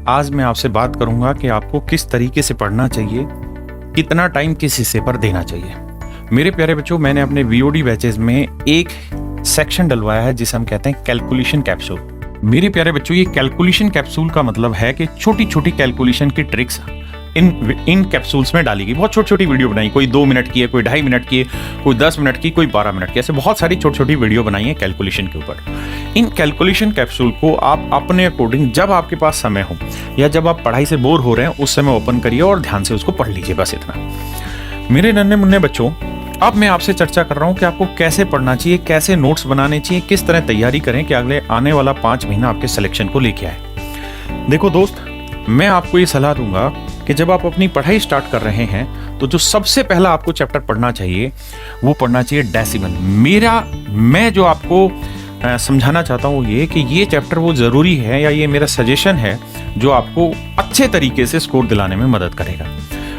आज मैं आपसे बात करूंगा कि आपको किस तरीके से पढ़ना चाहिए, कितना टाइम किस हिस्से पर देना चाहिए। मेरे प्यारे बच्चों, मैंने अपने वीओडी बैचेज में एक सेक्शन डलवाया है जिसे हम कहते हैं कैलकुलेशन कैप्सूल। मेरे प्यारे बच्चों, ये कैलकुलेशन कैप्सूल का मतलब है कि छोटी छोटी कैलकुलेशन की ट्रिक्स इन कैप्सूल्स में डाली गई। बहुत छोटी छोटी वीडियो बनाई, कोई 2 मिनट की है, कोई 2.5 मिनट की है, कोई 10 मिनट की, कोई 12 मिनट की, ऐसे बहुत सारी छोटी छोटी वीडियो बनाई है कैलकुलेशन के ऊपर। इन कैलकुलेशन कैप्सूल को आप अपने अकॉर्डिंग जब आपके पास समय हो या जब आप पढ़ाई से बोर हो रहे हैं उस समय ओपन करिए और ध्यान से उसको पढ़ लीजिए, बस इतना। मेरे नन्हे मुन्ने बच्चों, अब मैं आपसे चर्चा कर रहा हूं कि आपको कैसे पढ़ना चाहिए, कैसे नोट्स बनाने चाहिए, किस तरह तैयारी करें कि अगले आने वाला 5 महीना आपके सिलेक्शन को लेके आए। देखो दोस्त, मैं आपको ये सलाह दूंगा कि जब आप अपनी पढ़ाई स्टार्ट कर रहे हैं तो जो सबसे पहला आपको चैप्टर पढ़ना चाहिए वो पढ़ना चाहिए डेसिमल। मैं जो आपको समझाना चाहता हूँ ये कि ये चैप्टर वो ज़रूरी है या ये मेरा सजेशन है जो आपको अच्छे तरीके से स्कोर दिलाने में मदद करेगा।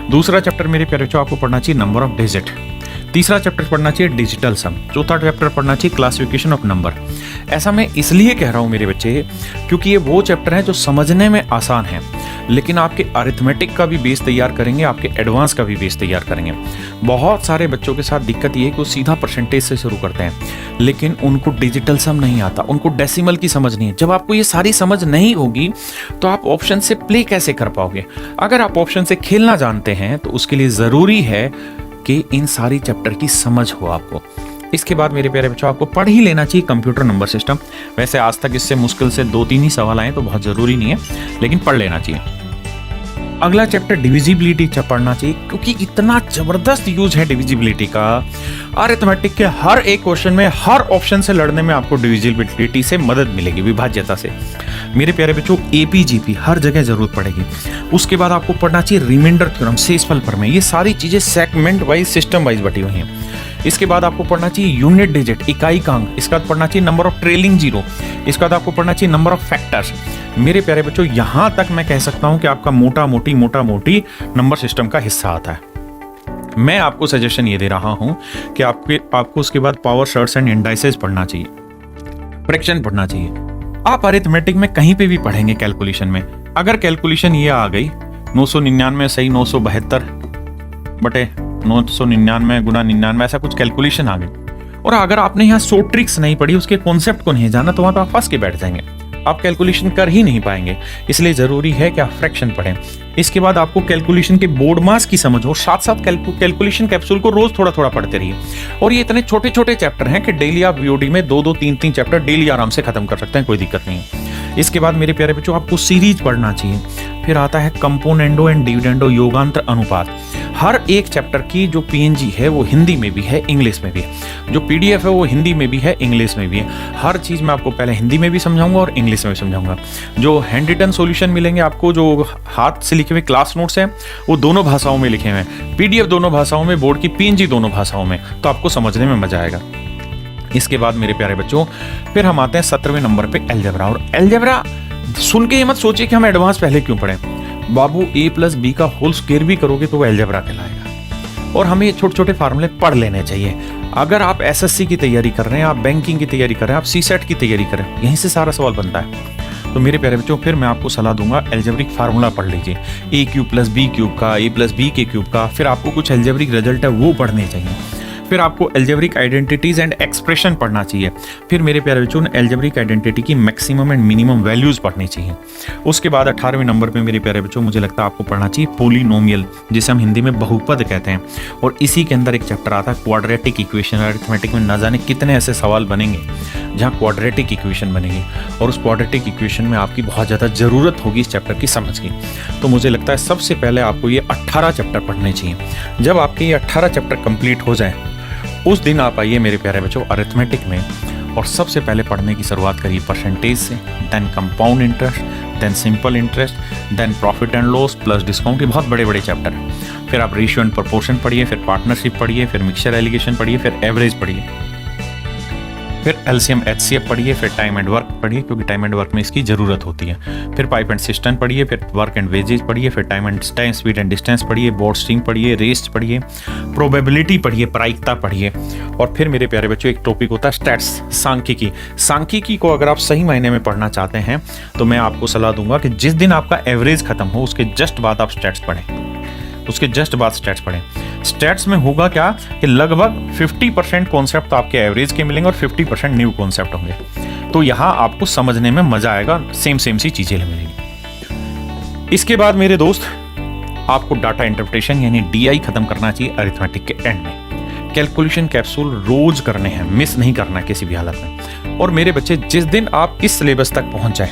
दूसरा चैप्टर मेरे प्यारे बच्चों आपको पढ़ना चाहिए नंबर ऑफ डिजिट। तीसरा चैप्टर पढ़ना चाहिए डिजिटल सम। चौथा चैप्टर पढ़ना चाहिए क्लासिफिकेशन ऑफ नंबर। ऐसा मैं इसलिए कह रहा हूँ मेरे बच्चे, क्योंकि ये वो चैप्टर हैं जो समझने में आसान है लेकिन आपके अरिथमेटिक का भी बेस तैयार करेंगे, आपके एडवांस का भी बेस तैयार करेंगे। बहुत सारे बच्चों के साथ दिक्कत ये है कि वो सीधा परसेंटेज से शुरू करते हैं लेकिन उनको डिजिटल सम नहीं आता, उनको डेसिमल की समझ नहीं है। जब आपको ये सारी समझ नहीं होगी तो आप ऑप्शन से प्ले कैसे कर पाओगे? अगर आप ऑप्शन से खेलना जानते हैं तो उसके लिए ज़रूरी है कि इन सारी चैप्टर की समझ हो आपको। इसके बाद मेरे प्यारे बच्चों आपको पढ़ ही लेना चाहिए कंप्यूटर नंबर सिस्टम। वैसे आज तक इससे मुश्किल से 2-3 ही सवाल आए तो बहुत ज़रूरी नहीं है, लेकिन पढ़ लेना चाहिए। अगला चैप्टर डिविजिबिलिटी पढ़ना चाहिए क्योंकि इतना जबरदस्त यूज है डिविजिबिलिटी का। अरिथमेटिक के हर एक क्वेश्चन में, हर ऑप्शन से लड़ने में आपको डिविजिबिलिटी से मदद मिलेगी, विभाज्यता से। मेरे प्यारे बच्चों, एपीजीपी हर जगह जरूरत पड़ेगी। उसके बाद आपको पढ़ना चाहिए रिमाइंडर थ्योरम, शेषफल प्रमेय। ये सारी चीजें सेगमेंट वाइज, सिस्टम वाइज बटी हुई हैं। इसके बाद आपको पढ़ना चाहिए यूनिट डिजिट, इकाई का अंक। इसके बाद पढ़ना चाहिए नंबर ऑफ ट्रेलिंग जीरो। इसके बाद आपको पढ़ना चाहिए नंबर ऑफ फैक्टर्स। मेरे प्यारे बच्चों, यहां तक मैं कह सकता हूं कि आपका मोटा मोटी नंबर सिस्टम का हिस्सा आता है। मैं आपको सजेशन ये दे रहा हूं कि आपको उसके बाद पावर शर्ट्स एंड इंडाइसेस पढ़ना चाहिए, फ्रैक्शन पढ़ना चाहिए। आप अरिथमेटिक में कहीं पे भी पढ़ेंगे कैलकुलेशन में, अगर कैलकुलेशन ये आ गई 999 सही 972 बटे 999 गुना 99, ऐसा कुछ कैलकुलेशन आ गई और अगर आपने यहाँ 100 ट्रिक्स नहीं पढ़ी, उसके कॉन्सेप्ट को नहीं जाना, तो वहां तो आप फंस के बैठ जाएंगे, आप कैलकुलेशन कर ही नहीं पाएंगे। इसलिए जरूरी है कि आप फ्रैक्शन पढ़ें। इसके बाद आपको कैलकुलेशन के बोर्ड मास की समझ हो, साथ साथ कैलकुलेशन कैप्सूल को रोज थोड़ा थोड़ा पढ़ते रहिए। और ये इतने छोटे छोटे चैप्टर हैं कि डेली आप वीओडी में 2-2, 3-3 चैप्टर डेली आराम से खत्म कर सकते हैं, कोई दिक्कत नहीं है। इसके बाद मेरे प्यारे बच्चों आपको सीरीज पढ़ना चाहिए। फिर आता है कंपोनेंडो एंड डिविडेंडो, योगांतर अनुपात। हर एक चैप्टर की जो पीएनजी है वो हिंदी में भी है, इंग्लिश में भी है। जो पीडीएफ है वो हिंदी में भी है, इंग्लिश में भी है। हर चीज़ मैं आपको पहले हिंदी में भी समझाऊंगा और इंग्लिश में भी समझाऊंगा। जो हैंड रिटन सॉल्यूशन मिलेंगे आपको, जो हाथ से लिखे हुए क्लास नोट्स हैं, वो दोनों भाषाओं में लिखे हुए हैं। पीडीएफ दोनों भाषाओं में, बोर्ड की पीएनजी दोनों भाषाओं में, तो आपको समझने में मजा आएगा। इसके बाद मेरे प्यारे बच्चों फिर हम आते हैं 17वें नंबर पे अलजेब्रा। और अलजेब्रा सुन के ये मत सोचिए कि हम एडवांस पहले क्यों पढ़ें। बाबू a+b का होल स्क्वायर भी करोगे तो वो अलजेब्रा कहलाएगा। और हमें छोटे छोटे फार्मूले पढ़ लेने चाहिए। अगर आप एसएससी की तैयारी कर रहे हैं, आप बैंकिंग की तैयारी कर रहे हैं, आप सीसेट की तैयारी कर रहे हैं, यहीं से सारा सवाल बनता है। तो मेरे प्यारे बच्चों फिर मैं आपको सलाह दूंगा, अलजेब्रिक फार्मूला पढ़ लीजिए, a³ + b³ का, a+b³ का। फिर आपको कुछ अलजेब्रिक रिजल्ट है वो पढ़ने चाहिए। फिर आपको अलजेब्रिक आइडेंटिटीज एंड एक्सप्रेशन पढ़ना चाहिए। फिर मेरे प्यारे बच्चों अलजेब्रिक आइडेंटिटी की मैक्सिमम एंड मिनिमम वैल्यूज पढ़नी चाहिए। उसके बाद 18वें नंबर पे मेरे प्यारे बच्चों मुझे लगता है आपको पढ़ना चाहिए पोलिनोमियल, जिसे हम हिंदी में बहुपद कहते हैं। और इसी के अंदर एक चैप्टर आता है क्वाड्रेटिक इक्वेशन। अरिथमेटिक में न जाने कितने ऐसे सवाल बनेंगे जहाँ क्वाड्रेटिक इक्वेशन बनेगी और उस क्वाड्रेटिक इक्वेशन में आपकी बहुत ज़्यादा ज़रूरत होगी इस चैप्टर की समझ की। तो मुझे लगता है सबसे पहले आपको ये 18 चैप्टर पढ़ने चाहिए। जब आपके ये 18 चैप्टर कंप्लीट हो जाए उस दिन आप आइए मेरे प्यारे बच्चों अरिथमेटिक में और सबसे पहले पढ़ने की शुरुआत करिए परसेंटेज से, then compound interest, then simple interest, then profit and loss plus discount. ये बहुत बड़े बड़े चैप्टर हैं। फिर आप रेशियो एंड प्रोपोर्शन पढ़िए, फिर पार्टनरशिप पढ़िए, फिर मिक्सचर एलिगेशन पढ़िए, फिर एवरेज पढ़िए। फिर एलसीएम एचसीएफ पढ़िए, फिर टाइम एंड वर्क पढ़िए क्योंकि टाइम एंड वर्क में इसकी ज़रूरत होती है, फिर पाइप एंड सिस्टम पढ़िए, फिर वर्क एंड वेजेज पढ़िए, फिर टाइम स्पीड एंड डिस्टेंस पढ़िए, बोर्ड स्ट्रिंग पढ़िए, रेस्ट पढ़िए, प्रोबेबिलिटी पढ़िए, प्रायिकता पढ़िए, और फिर मेरे प्यारे बच्चों एक टॉपिक होता है स्टैट्स, सांख्यिकी। सांख्यिकी को अगर आप सही मायने में पढ़ना चाहते हैं तो मैं आपको सलाह दूंगा कि जिस दिन आपका एवरेज खत्म हो उसके जस्ट बाद आप स्टैट्स पढ़ें, उसके जस्ट बाद स्टैट्स पढ़ें। स्टैट्स में होगा क्या कि लगभग 50% कॉन्सेप्ट तो आपके एवरेज के मिलेंगे और 50% न्यू कॉन्सेप्ट होंगे, तो यहाँ आपको समझने में मजा आएगा, सेम सी चीजें मिलेंगी। इसके बाद मेरे दोस्त आपको डाटा इंटरप्रिटेशन यानी डीआई खत्म करना चाहिए अरिथमेटिक के एंड में। कैलकुलेशन कैप्सूल रोज करने हैं, मिस नहीं करना किसी भी हालत में। और मेरे बच्चे जिस दिन आप इस सिलेबस तक पहुंच जाए,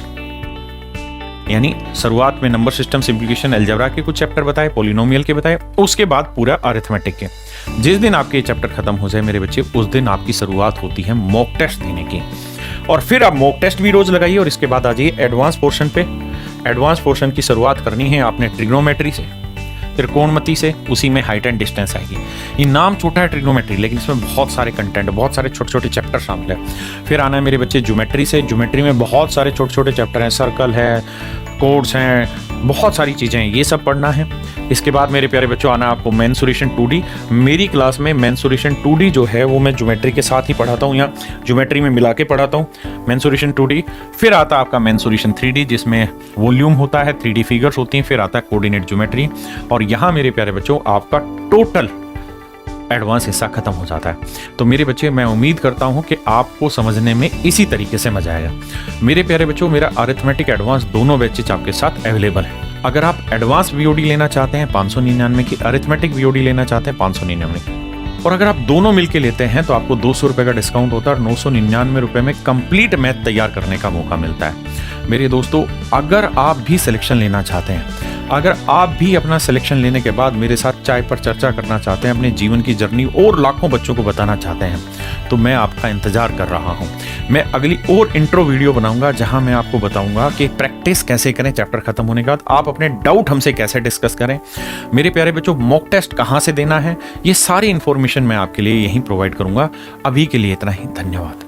यानी शुरुआत में नंबर सिस्टम, सिंप्लीफिकेशन, अलजेब्रा के कुछ चैप्टर बताए, पॉलिनोमियल के बताए, उसके बाद पूरा अरिथमेटिक के, जिस दिन आपके चैप्टर खत्म हो जाए मेरे बच्चे, उस दिन आपकी शुरुआत होती है मॉक टेस्ट देने की। और फिर आप मॉक टेस्ट भी रोज लगाइए और इसके बाद आ जाइए एडवांस पोर्शन पे। एडवांस पोर्शन की शुरुआत करनी है आपने ट्रिग्नोमेट्री से, त्रिकोणमिति से, उसी में हाइट एंड डिस्टेंस आएगी। ये नाम छोटा है ट्रिग्नोमेट्री, लेकिन इसमें बहुत सारे कंटेंट, बहुत सारे छोटे छोटे चैप्टर शामिल है। फिर आना है मेरे बच्चे ज्योमेट्री से। ज्योमेट्री में बहुत सारे छोटे छोटे चैप्टर हैं, सर्कल है, कोड्स हैं, बहुत सारी चीज़ें हैं, ये सब पढ़ना है। इसके बाद मेरे प्यारे बच्चों आना आपको मेंसुरेशन 2D। मेरी क्लास में मेंसुरेशन 2D जो है वो मैं ज्योमेट्री के साथ ही पढ़ाता हूँ या ज्योमेट्री में मिला के पढ़ाता हूँ, मेंसुरेशन 2D। फिर आता आपका मेंसुरेशन 3D जिसमें वॉल्यूम होता है, 3D फिगर्स होती हैं। फिर आता है कोऑर्डिनेट ज्योमेट्री, और यहाँ मेरे प्यारे बच्चों आपका टोटल एडवांस हिस्सा खत्म हो जाता है। तो मेरे बच्चे मैं उम्मीद करता हूं कि आपको समझने में इसी तरीके से मजा आएगा। मेरे प्यारे बच्चों मेरा अरिथमेटिक एडवांस दोनों बैचेज आपके साथ अवेलेबल है। अगर आप एडवांस वीओडी लेना चाहते हैं 599 की, अरिथमेटिक वीओडी लेना चाहते हैं 599 की, और अगर आप दोनों मिलकर लेते हैं तो आपको 200 रुपये का डिस्काउंट होता है और 999 रुपये में कंप्लीट मैथ तैयार करने का मौका मिलता है। मेरे दोस्तों अगर आप भी सिलेक्शन लेना चाहते हैं, अगर आप भी अपना सिलेक्शन लेने के बाद मेरे साथ चाय पर चर्चा करना चाहते हैं, अपने जीवन की जर्नी और लाखों बच्चों को बताना चाहते हैं, तो मैं आपका इंतजार कर रहा हूं। मैं अगली और इंट्रो वीडियो बनाऊंगा जहां मैं आपको बताऊंगा कि प्रैक्टिस कैसे करें चैप्टर खत्म होने के बाद, आप अपने डाउट हमसे कैसे डिस्कस करें। मेरे प्यारे बच्चों मॉक टेस्ट कहां से देना है, ये सारी इंफॉर्मेशन मैं आपके लिए यहीं प्रोवाइड करूंगा। अभी के लिए इतना ही, धन्यवाद।